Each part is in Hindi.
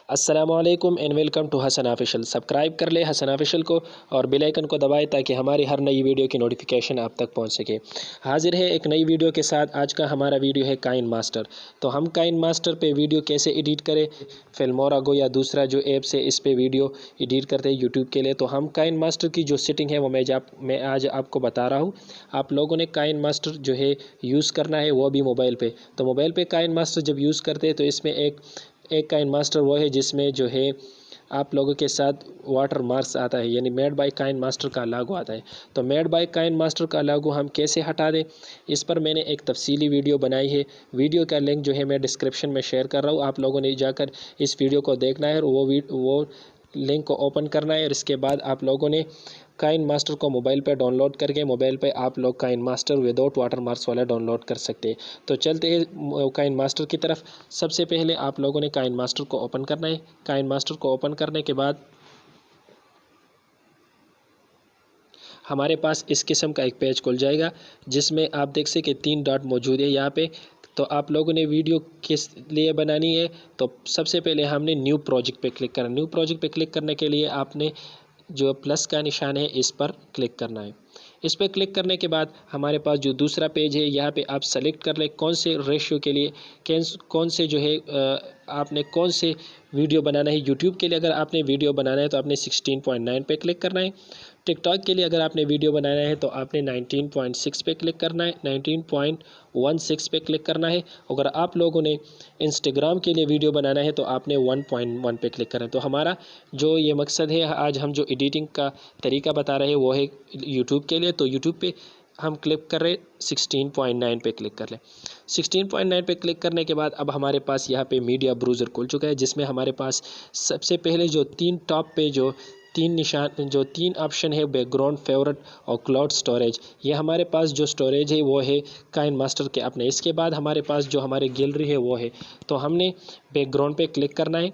अस्सलामुअलैकुम and welcome to Hasan official. Subscribe कर ले हसन ऑफिशियल को और बेल आइकन को दबाएं ताकि हमारी हर नई वीडियो की नोटिफिकेशन आप तक पहुंच सके। हाजिर है एक नई वीडियो के साथ। आज का हमारा वीडियो है काइन मास्टर। तो हम काइन मास्टर पे वीडियो कैसे एडिट करें, फिल्मोरा गो या दूसरा जो ऐप्स है इस पे वीडियो एडिट करते हैं यूट्यूब के लिए। तो हम काइन मास्टर की जो सेटिंग है वो मैं आज आपको बता रहा हूँ। आप लोगों ने काइन मास्टर जो है यूज़ करना है वो भी मोबाइल पे। तो मोबाइल पे काइन मास्टर जब यूज़ करते हैं तो इसमें एक काइन मास्टर वो है जिसमें जो है आप लोगों के साथ वाटर मार्क्स आता है, यानी मेड बाय काइन मास्टर का लागू आता है। तो मेड बाय काइन मास्टर का लागू हम कैसे हटा दें, इस पर मैंने एक तफसीली वीडियो बनाई है। वीडियो का लिंक जो है मैं डिस्क्रिप्शन में शेयर कर रहा हूँ। आप लोगों ने जाकर इस वीडियो को देखना है और वो लिंक को ओपन करना है और इसके बाद आप लोगों ने काइन मास्टर को मोबाइल पे डाउनलोड करके मोबाइल पे आप लोग KineMaster without watermarks वाला डाउनलोड कर सकते हैं। तो चलते हैं काइन मास्टर की तरफ। सबसे पहले आप लोगों ने काइन मास्टर को ओपन करना है। काइन मास्टर को ओपन करने के बाद हमारे पास इस किस्म का एक पेज खुल जाएगा जिसमें आप देख सकें 3 डॉट मौजूद है यहाँ पे। तो आप लोगों ने वीडियो किस लिए बनानी है, तो सबसे पहले हमने न्यू प्रोजेक्ट पे क्लिक करना। न्यू प्रोजेक्ट पे क्लिक करने के लिए आपने जो प्लस का निशान है इस पर क्लिक करना है। इस पर क्लिक करने के बाद हमारे पास जो दूसरा पेज है यहाँ पे आप सेलेक्ट कर लें कौन से रेशियो के लिए कौन से जो है आपने कौन से वीडियो बनाना है। यूट्यूब के लिए अगर आपने वीडियो बनाना है तो आपने 16.9 पे क्लिक करना है। टिकटॉक के लिए अगर आपने वीडियो बनाना है तो आपने 19.6 पे क्लिक करना है, 19.16 पे क्लिक करना है। अगर आप लोगों ने इंस्टाग्राम के लिए वीडियो बनाना है तो आपने 1.1 पे क्लिक करना है। तो हमारा जो ये मकसद है, आज हम जो एडिटिंग का तरीका बता रहे हैं वो है यूट्यूब के लिए। तो यूट्यूब पे हम क्लिक कर रहे 16.9 पे क्लिक कर लें। 16.9 पे क्लिक करने के बाद अब हमारे पास यहाँ पे मीडिया ब्राउज़र खुल चुका है जिसमें हमारे पास सबसे पहले जो 3 टॉप पे जो 3 ऑप्शन है, बैकग्राउंड, फेवरेट और क्लाउड स्टोरेज। ये हमारे पास जो स्टोरेज है वो है काइन मास्टर के अपने। इसके बाद हमारे पास जो हमारे गैलरी है वो है, तो हमने बैकग्राउंड पे क्लिक करना है।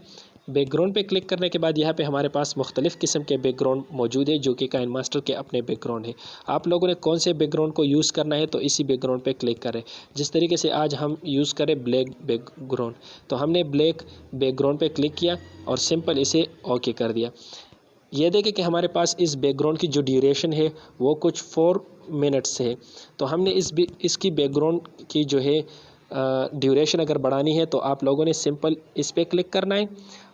बैकग्राउंड पे क्लिक करने के बाद यहाँ पे हमारे पास मुख्तलिफ़ किस्म के बैकग्राउंड मौजूद है जो कि काइन मास्टर के अपने बैकग्राउंड है। आप लोगों ने कौन से बैकग्राउंड को यूज़ करना है तो इसी बैकग्राउंड पे क्लिक करें। जिस तरीके से आज हम यूज़ करें ब्लैक बैकग्राउंड, तो हमने ब्लैक बैकग्राउंड पे क्लिक किया और सिंपल इसे ओके कर दिया। ये देखें कि हमारे पास इस बैकग्राउंड की जो ड्यूरेशन है वो कुछ 4 मिनट्स है। तो हमने इसकी बैकग्राउंड की जो है ड्यूरेशन अगर बढ़ानी है तो आप लोगों ने सिंपल इस पर क्लिक करना है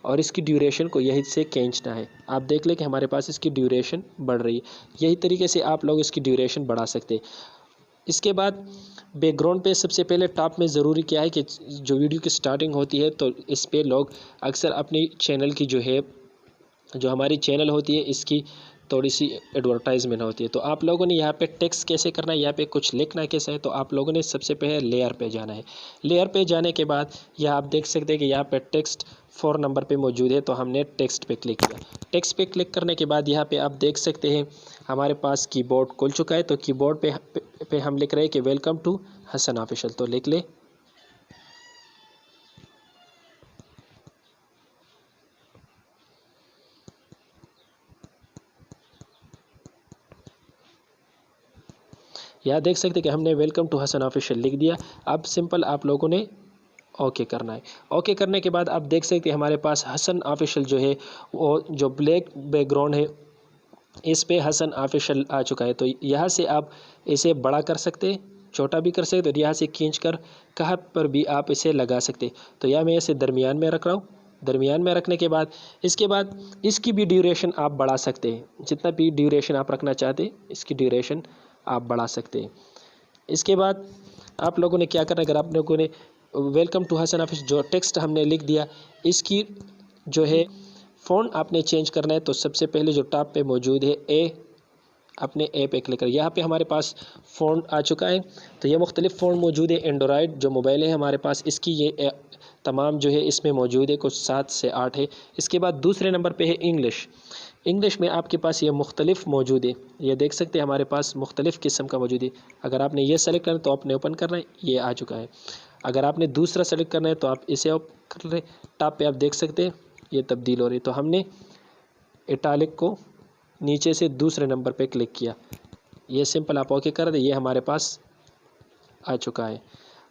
और इसकी ड्यूरेशन को यहीं से खींचना है। आप देख लें कि हमारे पास इसकी ड्यूरेशन बढ़ रही है। यही तरीके से आप लोग इसकी ड्यूरेशन बढ़ा सकते हैं। इसके बाद बैकग्राउंड पे सबसे पहले टॉप में ज़रूरी क्या है कि जो वीडियो की स्टार्टिंग होती है तो इस पर लोग अक्सर अपनी चैनल की जो हमारी चैनल होती है इसकी थोड़ी सी एडवर्टाइजमेंट होती है। तो आप लोगों ने यहाँ पे टेक्स्ट कैसे करना है, यहाँ पे कुछ लिखना कैसे है, तो आप लोगों ने सबसे पहले लेयर पे जाना है। लेयर पे जाने के बाद यहाँ आप देख सकते हैं कि यहाँ पे टेक्स्ट 4 नंबर पे मौजूद है। तो हमने टेक्स्ट पे क्लिक किया। टेक्स्ट पे क्लिक करने के बाद यहाँ पे आप देख सकते हैं हमारे पास कीबोर्ड खुल चुका है। तो कीबोर्ड पे हम लिख रहे हैं कि वेलकम टू हसन ऑफिशियल। तो लिख ले। यहाँ देख सकते हैं कि हमने वेलकम टू हसन ऑफिशियल लिख दिया। अब सिंपल आप लोगों ने ओके करना है। ओके करने के बाद आप देख सकते हैं हमारे पास हसन ऑफिशियल जो है वो जो ब्लैक बैकग्राउंड है इस पे हसन ऑफिशियल आ चुका है। तो यहाँ से आप इसे बड़ा कर सकते हैं, छोटा भी कर सकते, और यहाँ से खींच कर कहाँ पर भी आप इसे लगा सकते। तो यहाँ मैं इसे दरमियान में रख रहा हूँ। दरमियान में रखने के बाद इसके बाद इसकी भी ड्यूरेशन आप बढ़ा सकते हैं। जितना भी ड्यूरेशन आप रखना चाहते हैं इसकी ड्यूरेशन आप बढ़ा सकते हैं। इसके बाद आप लोगों ने क्या करना है, अगर आप लोगों ने वेलकम टू हसन ऑफिशियल जो टेक्स्ट हमने लिख दिया इसकी जो है फ़ॉन्ट आपने चेंज करना है। तो सबसे पहले जो टॉप पे मौजूद है अपने ए पे क्लिक करें। यहाँ पे हमारे पास फ़ॉन्ट आ चुका है। तो ये मुख्तलिफ़ फ़ॉन्ट मौजूद है। एंड्रॉयड जो मोबाइल है हमारे पास इसकी ये तमाम जो है इसमें मौजूद है, कुछ 7 से 8 है। इसके बाद दूसरे नंबर पे है इंग्लिश में आपके पास ये मुख्तलिफ़ मौजूद है। ये देख सकते हैं हमारे पास मुख्तलिफ़ किस्म का मौजूद है। अगर आपने ये सेलेक्ट करना है तो आपने ओपन करना है, ये आ चुका है। अगर आपने दूसरा सेलेक्ट करना है तो आप इसे ओपन कर रहे। टॉप पे आप देख सकते हैं ये तब्दील हो रही है। तो हमने इटालिक को नीचे से दूसरे नंबर पे क्लिक किया। ये सिंपल आप ओके कर दे, ये हमारे पास आ चुका है।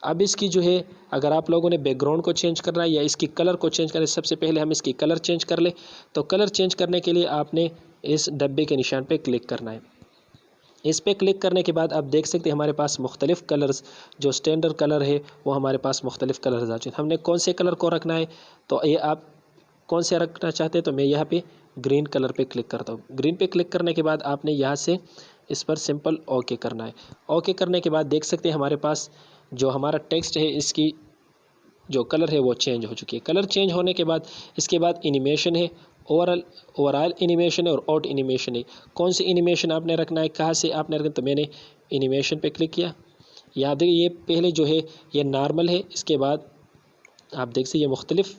अब इसकी जो है अगर आप लोगों ने बैकग्राउंड को चेंज करना है या इसकी कलर को चेंज करना है, सबसे पहले हम इसकी कलर चेंज कर ले। तो कलर चेंज करने के लिए आपने इस डब्बे के निशान पे क्लिक करना है। इस पे क्लिक करने के बाद आप देख सकते हैं हमारे पास मुख्तलिफ़ कलर्स, जो स्टैंडर्ड कलर है वो हमारे पास मुख्तलिफ़ कलर्स आ चुके हैं। हमने कौन से कलर को रखना है, तो ये आप कौन से रखना चाहते हैं, तो मैं यहाँ पे ग्रीन कलर पे क्लिक करता हूँ। ग्रीन पे क्लिक करने के बाद आपने यहाँ से इस पर सिंपल ओके करना है। ओके करने के बाद देख सकते हैं हमारे पास जो हमारा टेक्स्ट है इसकी जो कलर है वो चेंज हो चुकी है। कलर चेंज होने के बाद इसके बाद एनिमेशन है, ओवरऑल एनिमेशन है और आउट एनिमेशन है। कौन सी एनिमेशन आपने रखना है, कहाँ से आपने रखना है, तो मैंने एनिमेशन पे क्लिक किया। याद है ये पहले जो है ये नॉर्मल है, इसके बाद आप देख सकते ये मुख्तलिफ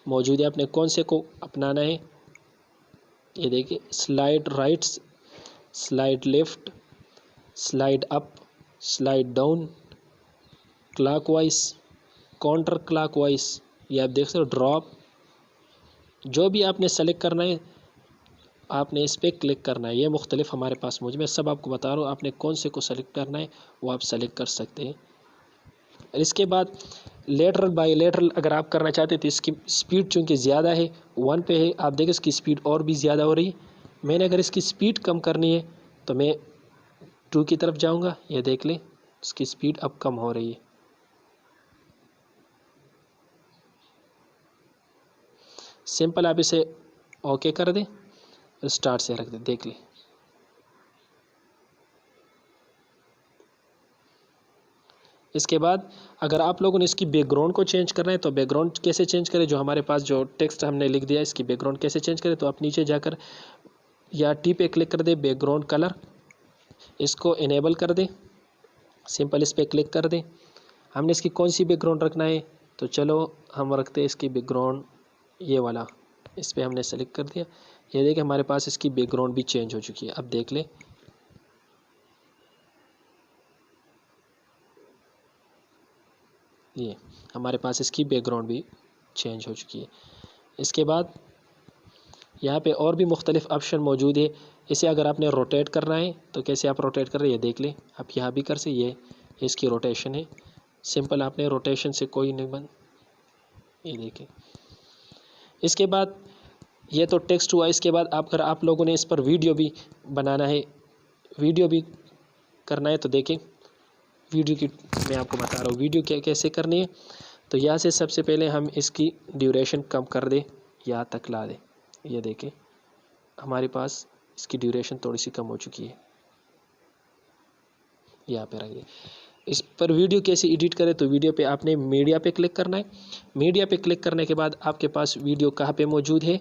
मौजूद है, आपने कौन से को अपनाना है। ये देखिए slide right, slide left, slide up, slide down, clockwise, counter clockwise, ये आप देख सकते हो ड्रॉप। जो भी आपने सेलेक्ट करना है आपने इस पर क्लिक करना है। ये मुख्तलिफ हमारे पास मौजूद, मैं सब आपको बता रहा हूँ, आपने कौन से को सेलेक्ट करना है वो आप सेलेक्ट कर सकते हैं। और इसके बाद लेटरल बाई लेटरल अगर आप करना चाहते हैं तो इसकी स्पीड चूँकि ज़्यादा है 1 पे है, आप देखें इसकी स्पीड और भी ज़्यादा हो रही है। मैंने अगर इसकी स्पीड कम करनी है तो मैं 2 की तरफ जाऊँगा, ये देख लें इसकी स्पीड अब कम हो रही है। सिंपल आप इसे ओके कर दें, स्टार्ट से रख दें, देख लें। इसके बाद अगर आप लोगों ने इसकी बैकग्राउंड को चेंज करना है तो बैकग्राउंड कैसे चेंज करें, जो हमारे पास जो टेक्स्ट हमने लिख दिया इसकी बैकग्राउंड कैसे चेंज करें, तो आप नीचे जाकर या टी पे क्लिक कर दें, बैकग्राउंड कलर इसको इनेबल कर दें, सिंपल इस पर क्लिक कर दें। हमने इसकी कौन सी बैकग्राउंड रखना है, तो चलो हम रखते हैं इसकी बैकग्राउंड ये वाला, इस पर हमने सेलेक्ट कर दिया। ये देखिए हमारे पास इसकी बैकग्राउंड भी चेंज हो चुकी है। अब देख लें ये हमारे पास इसकी बैकग्राउंड भी चेंज हो चुकी है। इसके बाद यहाँ पे और भी मुख्तलिफ ऑप्शन मौजूद है। इसे अगर आपने रोटेट करना है तो कैसे आप रोटेट कर रहे हैं ये देख लें। आप यहाँ भी कर से ये इसकी रोटेशन है, सिंपल आपने रोटेशन से कोई नहीं बन, ये देखें। इसके बाद ये तो टेक्स्ट हुआ। इसके बाद अगर आप लोगों ने इस पर वीडियो भी बनाना है, वीडियो भी करना है तो देखें वीडियो की मैं आपको बता रहा हूँ वीडियो कैसे करनी है। तो यहाँ से सबसे पहले हम इसकी ड्यूरेशन कम कर दें, यहाँ तक ला दें। ये देखें हमारे पास इसकी ड्यूरेशन थोड़ी सी कम हो चुकी है, यहाँ पे रख दें। इस पर वीडियो कैसे एडिट करें, तो वीडियो पे आपने मीडिया पे क्लिक करना है। मीडिया पे क्लिक करने के बाद आपके पास वीडियो कहाँ पे मौजूद है,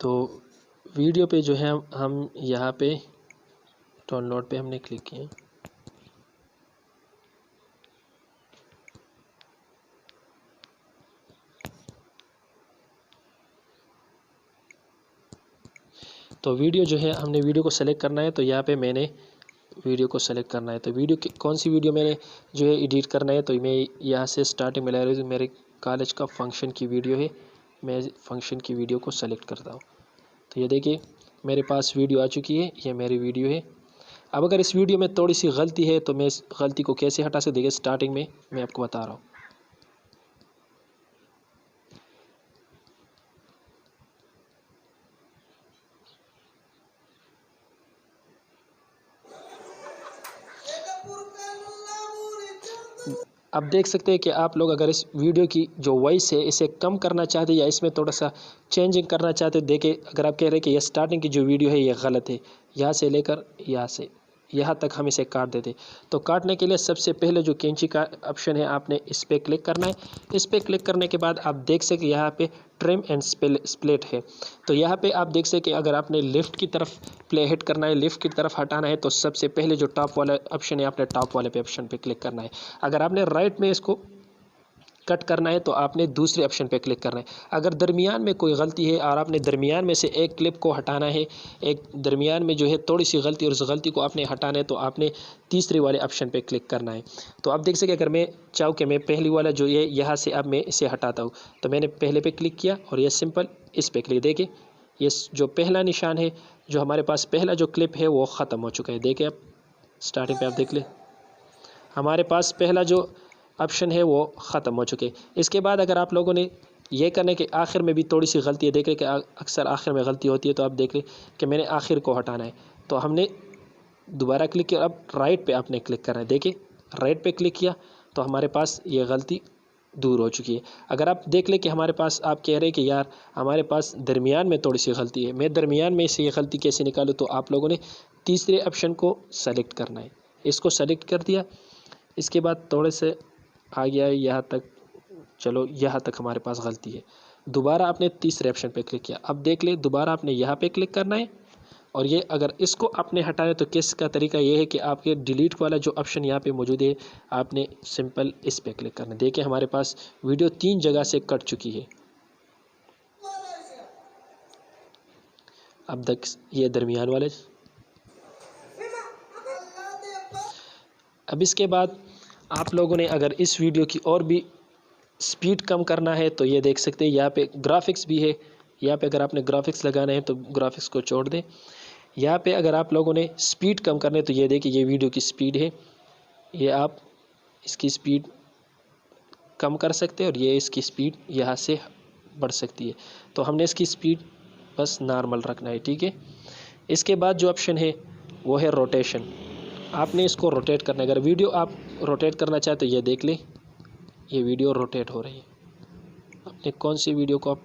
तो वीडियो पे जो है हम यहाँ पे डाउनलोड पे हमने क्लिक किया। तो वीडियो जो है हमने वीडियो को सेलेक्ट करना है, तो यहाँ पे मैंने वीडियो को सेलेक्ट करना है। तो वीडियो की कौन सी वीडियो मैंने जो है एडिट करना है, तो मैं यहाँ से स्टार्टिंग में ला रही हूँ, मेरे कॉलेज का फंक्शन की वीडियो है, मैं फंक्शन की वीडियो को सेलेक्ट करता हूँ। तो ये देखिए मेरे पास वीडियो आ चुकी है, ये मेरी वीडियो है। अब अगर इस वीडियो में थोड़ी सी गलती है तो मैं इस गलती को कैसे हटा सकते, देखिए स्टार्टिंग में मैं आपको बता रहा हूँ। अब देख सकते हैं कि आप लोग अगर इस वीडियो की जो वॉइस है इसे कम करना चाहते हैं या इसमें थोड़ा सा चेंजिंग करना चाहते हैं, देखिए अगर आप कह रहे हैं कि ये स्टार्टिंग की जो वीडियो है ये गलत है, यहाँ से लेकर यहाँ से यहाँ तक हम इसे काट देते। तो काटने के लिए सबसे पहले जो कैंची का ऑप्शन है आपने इस पर क्लिक करना है। इस पर क्लिक करने के बाद आप देख सकें यहाँ पे ट्रिम एंड स्प्लिट है। तो यहाँ पे आप देख सकें अगर आपने लेफ़्ट की तरफ प्ले हेड करना है, लेफ़्ट की तरफ हटाना है, तो सबसे पहले जो टॉप वाला ऑप्शन है आपने टॉप वाले पे ऑप्शन पे क्लिक करना है। अगर आपने राइट में इसको कट करना है तो आपने दूसरे ऑप्शन पे क्लिक करना है। अगर दरमियान में कोई गलती है और आपने दरमियान में से एक क्लिप को हटाना है, एक दरमियान में जो है थोड़ी सी गलती और उस गलती को आपने हटाना है, तो आपने तीसरे वाले ऑप्शन पे क्लिक करना है। तो आप देख सकें अगर मैं चाहूँ कि मैं पहली वाला जो ये यहाँ से अब मैं इसे हटाता हूँ, तो मैंने पहले पे क्लिक किया और ये सिंपल इस पर क्लिक। देखिए ये जो पहला निशान है, जो हमारे पास पहला जो क्लिप है वो ख़त्म हो चुका है। देखिए आप स्टार्टिंग पे आप देख लें, हमारे पास पहला जो ऑप्शन है वो ख़त्म हो चुके। इसके बाद अगर आप लोगों ने ये करने के आखिर में भी थोड़ी सी गलती है, देख रहे कि अक्सर आखिर में गलती होती है, तो आप देख रहे कि मैंने आखिर को हटाना है, तो हमने दोबारा क्लिक किया। अब राइट पे आपने क्लिक करना है। देखिए राइट पे क्लिक किया तो हमारे पास ये गलती दूर हो चुकी है। अगर आप देख लें कि हमारे पास आप कह रहे हैं कि यार हमारे पास दरमियान में थोड़ी सी गलती है, मैं दरमियान में से ये गलती कैसे निकालूँ, तो आप लोगों ने तीसरे ऑप्शन को सेलेक्ट करना है। इसको सेलेक्ट कर दिया, इसके बाद थोड़े से आ गया यहाँ तक, चलो यहाँ तक हमारे पास गलती है। दोबारा आपने तीसरे ऑप्शन पे क्लिक किया। अब देख ले दोबारा आपने यहाँ पे क्लिक करना है और ये अगर इसको आपने हटाया तो किसका तरीका ये है कि आपके डिलीट वाला जो ऑप्शन यहाँ पे मौजूद है, आपने सिंपल इस पे क्लिक करना है। देखिए हमारे पास वीडियो 3 जगह से कट चुकी है। अब तक ये दरमियान वाले, अब इसके बाद आप लोगों ने अगर इस वीडियो की और भी स्पीड कम करना है तो ये देख सकते हैं यहाँ पे ग्राफिक्स भी है। यहाँ पे अगर आपने ग्राफिक्स लगाना है तो ग्राफिक्स को छोड़ दें। यहाँ पे अगर आप लोगों ने स्पीड कम करना है तो ये देखिए ये वीडियो की स्पीड है, ये आप इसकी स्पीड कम कर सकते हैं और ये इसकी स्पीड यहाँ से बढ़ सकती है। तो हमने इसकी स्पीड बस नॉर्मल रखना है, ठीक है। इसके बाद जो ऑप्शन है वो है रोटेशन। आपने इसको रोटेट करना है। अगर वीडियो आप रोटेट करना चाहे तो ये देख लें, ये वीडियो रोटेट हो रही है। आपने कौन सी वीडियो को आप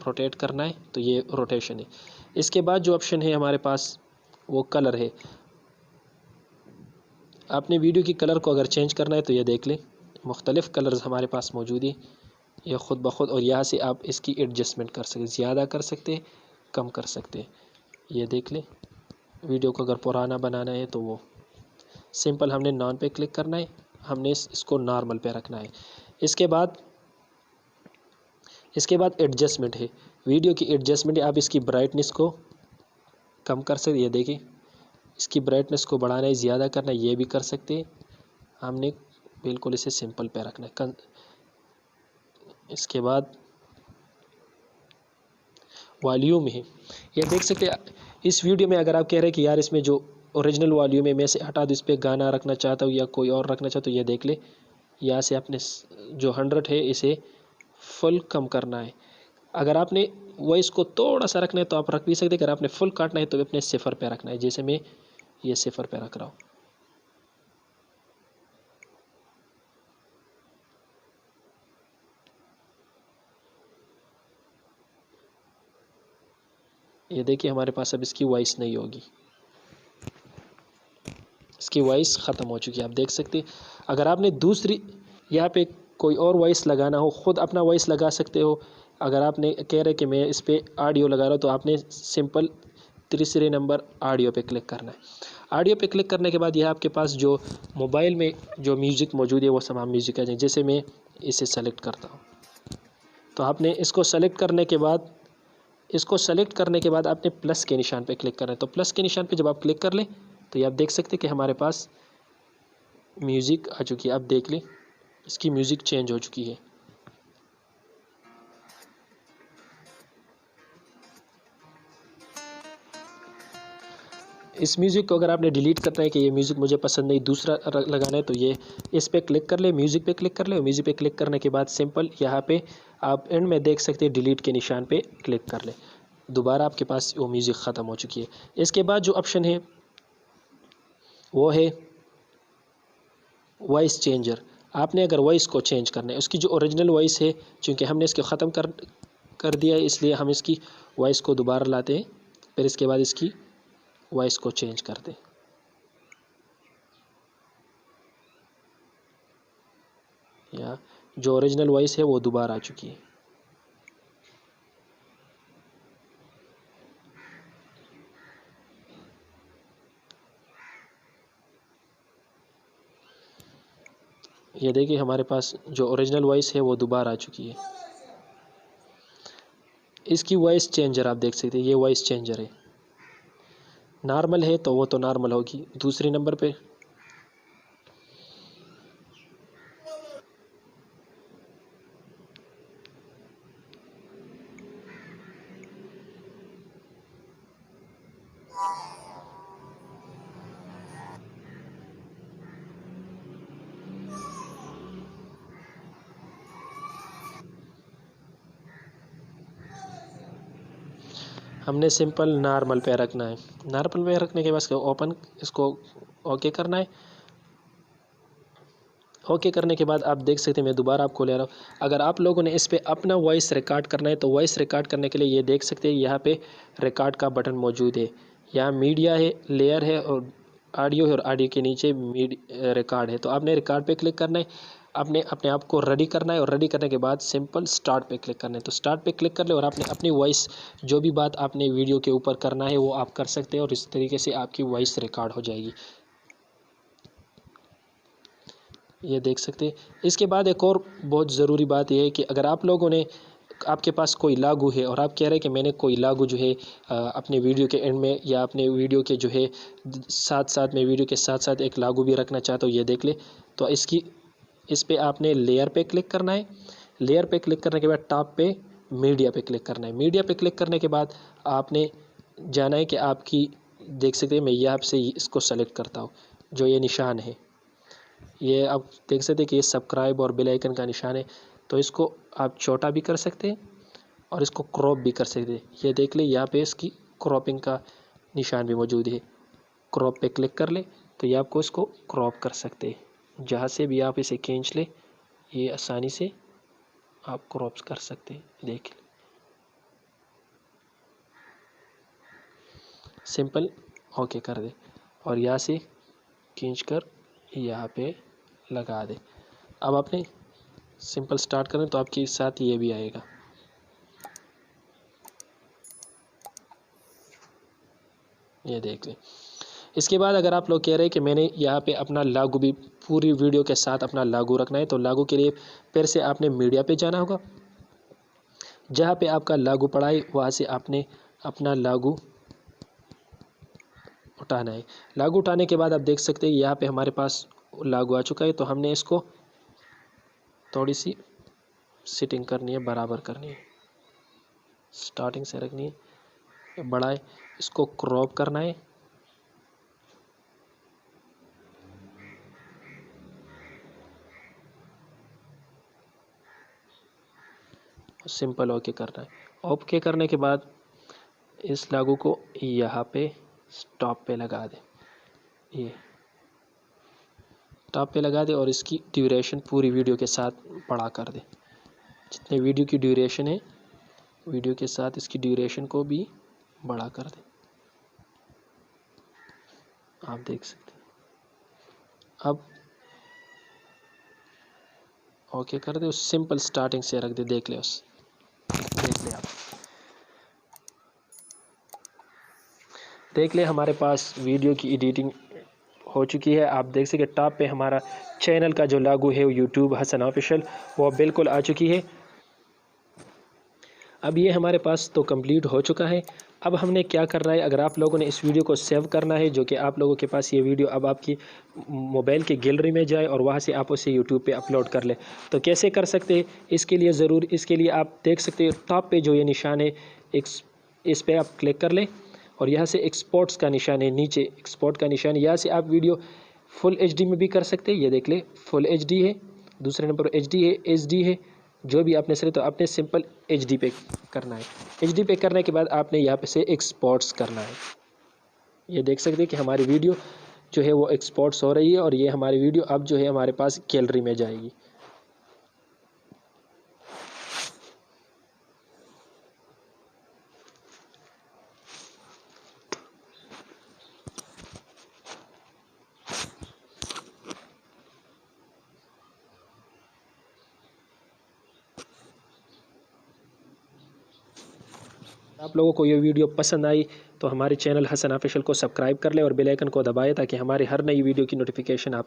रोटेट करना है तो ये रोटेशन है। इसके बाद जो ऑप्शन है हमारे पास वो कलर है। आपने वीडियो की कलर को अगर चेंज करना है तो ये देख लें, मुख्तलिफ़ कलर्स हमारे पास मौजूद है ये ख़ुद ब खुद, और यहाँ से आप इसकी एडजस्टमेंट कर सकते, ज़्यादा कर सकते हैं, कम कर सकते हैं। ये देख लें, वीडियो को अगर पुराना बनाना है तो वो सिंपल हमने नॉन पे क्लिक करना है, हमने इसको नॉर्मल पे रखना है। इसके बाद एडजस्टमेंट है, वीडियो की एडजस्टमेंट है। आप इसकी ब्राइटनेस को कम कर सकते, ये देखिए इसकी ब्राइटनेस को बढ़ाना है, ज़्यादा करना है, ये भी कर सकते हैं। हमने बिल्कुल इसे सिंपल पे रखना है। इसके बाद वॉल्यूम है, ये देख सकते हैं। इस वीडियो में अगर आप कह रहे हैं कि यार इसमें जो ओरिजिनल वॉल्यूम है मैं इसे हटा दूँ, इस पर गाना रखना चाहता हूँ या कोई और रखना चाहता हूँ, ये देख ले यहाँ से आपने जो 100 है इसे फुल कम करना है। अगर आपने वॉइस को थोड़ा सा रखना है तो आप रख भी सकते हैं। अगर आपने फुल काटना है तो अपने 0 पे रखना है, जैसे मैं ये 0 पे रख रहा हूँ। ये देखिए हमारे पास अब इसकी वॉइस नहीं होगी, इसकी वॉइस ख़त्म हो चुकी है, आप देख सकते हैं। अगर आपने दूसरी यहाँ पे कोई और वॉइस लगाना हो, ख़ुद अपना वॉइस लगा सकते हो। अगर आपने कह रहे कि मैं इस पर ऑडियो लगा रहा हूँ तो आपने सिंपल तीसरे नंबर ऑडियो पे क्लिक करना है। ऑडियो पे क्लिक करने के बाद यह आपके पास जो मोबाइल में जो म्यूज़िक मौजूद है वो तमाम म्यूज़िक आ जाए। जैसे मैं इसे सेलेक्ट करता हूँ तो आपने इसको सेलेक्ट करने के बाद आपने प्लस के निशान पे क्लिक करना है। तो प्लस के निशान पे जब आप क्लिक कर लें तो ये आप देख सकते हैं कि हमारे पास म्यूज़िक आ चुकी है। आप देख लें इसकी म्यूज़िक चेंज हो चुकी है। इस म्यूज़िक को अगर आपने डिलीट करना है कि ये म्यूज़िक मुझे पसंद नहीं, दूसरा लगाना है, तो ये इस पे क्लिक कर ले, म्यूज़िक पे क्लिक कर ले। और म्यूज़िक पे क्लिक करने के बाद सिंपल यहाँ पे आप एंड में देख सकते हैं डिलीट के निशान पे क्लिक कर ले, दोबारा आपके पास वो म्यूज़िक ख़त्म हो चुकी है। इसके बाद जो ऑप्शन है वो है वॉइस चेंजर। आपने अगर वॉइस को चेंज करना है, उसकी जो ओरिजिनल वॉइस है चूँकि हमने इसको ख़त्म कर दिया है इसलिए हम इसकी वॉइस को दोबारा लाते हैं, फिर इसके बाद इसकी वॉइस को चेंज कर दें। या जो ओरिजिनल वॉइस है वो दोबारा आ चुकी है। ये देखिए हमारे पास जो ओरिजिनल वॉइस है वो दोबारा आ चुकी है। इसकी वॉइस चेंजर आप देख सकते हैं, ये वॉइस चेंजर है। नॉर्मल है तो वो तो नॉर्मल होगी। दूसरे नंबर पे हमने सिंपल नॉर्मल पे रखना है। नॉर्मल पे रखने के बाद इसको ओपन, इसको ओके करना है। ओके करने के बाद आप देख सकते हैं, मैं दोबारा आपको ले रहा हूँ। अगर आप लोगों ने इस पर अपना वॉइस रिकॉर्ड करना है तो वॉइस रिकॉर्ड करने के लिए ये देख सकते हैं यहाँ पे रिकॉर्ड का बटन मौजूद है। यहाँ मीडिया है, लेयर है और ऑडियो है, और ऑडियो के नीचे रिकॉर्ड है। तो आपने रिकॉर्ड पे क्लिक करना है, आपने अपने आप को रेडी करना है, और रेडी करने के बाद सिंपल स्टार्ट पे क्लिक करना है। तो स्टार्ट पे क्लिक कर ले और आपने अपनी वॉइस, जो भी बात आपने वीडियो के ऊपर करना है वो आप कर सकते हैं, और इस तरीके से आपकी वॉइस रिकॉर्ड हो जाएगी। ये देख सकते हैं। इसके बाद एक और बहुत ज़रूरी बात यह है कि अगर आप लोगों ने, आपके पास कोई लागू है और आप कह रहे हैं कि मैंने कोई लागू जो है अपने वीडियो के एंड में या अपने वीडियो के जो है साथ साथ में, वीडियो के साथ साथ एक लागू भी रखना चाहता हूँ, ये देख ले। तो इस पे आपने लेयर पे क्लिक करना है। लेयर पे क्लिक करने के बाद टॉप पे मीडिया पे क्लिक करना है। मीडिया पे क्लिक करने के बाद आपने जाना है कि आपकी, देख सकते हैं मैं यहाँ से इसको सेलेक्ट करता हूँ, जो ये निशान है, ये आप देख सकते हैं कि ये सब्सक्राइब और बेल आइकन का निशान है। तो इसको आप छोटा भी कर सकते हैं और इसको क्रॉप भी कर सकते हैं। ये देख ले, यहाँ पे इसकी क्रॉपिंग का निशान भी मौजूद है। क्रॉप पे क्लिक कर ले तो ये आपको इसको क्रॉप कर सकते हैं। जहाँ से भी आप इसे खींच ले, ये आसानी से आप क्रॉप कर सकते हैं। देख ले, सिंपल ओके कर दे और यहाँ से खींच कर यहाँ पे लगा दे। अब आपने सिंपल स्टार्ट करें तो आपके साथ ये भी आएगा। ये देख लें। इसके बाद अगर आप लोग कह रहे हैं कि मैंने यहाँ पे अपना लागू भी पूरी वीडियो के साथ अपना लागू रखना है, तो लागू के लिए फिर से आपने मीडिया पे जाना होगा। जहाँ पे आपका लागू पड़ा है वहाँ से आपने अपना लागू उठाना है। लागू उठाने के बाद आप देख सकते हैं यहाँ पे हमारे पास लागू आ चुका है। तो हमने इसको थोड़ी सी सेटिंग करनी है, बराबर करनी है, स्टार्टिंग से रखनी है, बड़ा है, इसको क्रॉप करना है। सिंपल ओके करना है। ओके करने के बाद इस लागू को यहाँ पे स्टॉप पे लगा दे, ये टॉप पे लगा दे और इसकी ड्यूरेशन पूरी वीडियो के साथ बड़ा कर दे। जितने वीडियो की ड्यूरेशन है, वीडियो के साथ इसकी ड्यूरेशन को भी बड़ा कर दे। आप देख सकते हैं। अब ओके कर दे, उस सिंपल स्टार्टिंग से रख दे। देख ले आप देख ले हमारे पास वीडियो की एडिटिंग हो चुकी है। आप देख सकते टॉप पे हमारा चैनल का जो लागू है यूट्यूब हसन ऑफिशियल, वो बिल्कुल आ चुकी है। अब ये हमारे पास तो कंप्लीट हो चुका है। अब हमने क्या करना है, अगर आप लोगों ने इस वीडियो को सेव करना है, जो कि आप लोगों के पास ये वीडियो अब आपकी मोबाइल की गैलरी में जाए और वहाँ से आप उसे यूट्यूब पे अपलोड कर ले, तो कैसे कर सकते हैं? इसके लिए आप देख सकते हैं टॉप पे जो ये निशान है, इस पर आप क्लिक कर लें और यहाँ से एक्सपोर्ट्स का निशान है, नीचे एक्सपोर्ट का निशान, यहाँ से आप वीडियो फुल HD में भी कर सकते हैं। ये देख ले, फुल HD है, दूसरे नंबर पर HD है, HD है, जो भी आपने सही, तो आपने सिंपल HD पे करना है। HD पे करने के बाद आपने यहाँ पे से एक्सपोर्ट्स करना है। ये देख सकते हैं कि हमारी वीडियो जो है वो एक्सपोर्ट्स हो रही है और ये हमारी वीडियो अब जो है हमारे पास गैलरी में जाएगी। आप लोगों को ये वीडियो पसंद आई तो हमारे चैनल हसन ऑफिशियल को सब्सक्राइब कर ले और बेल आइकन को दबाएं ताकि हमारे हर नई वीडियो की नोटिफिकेशन आप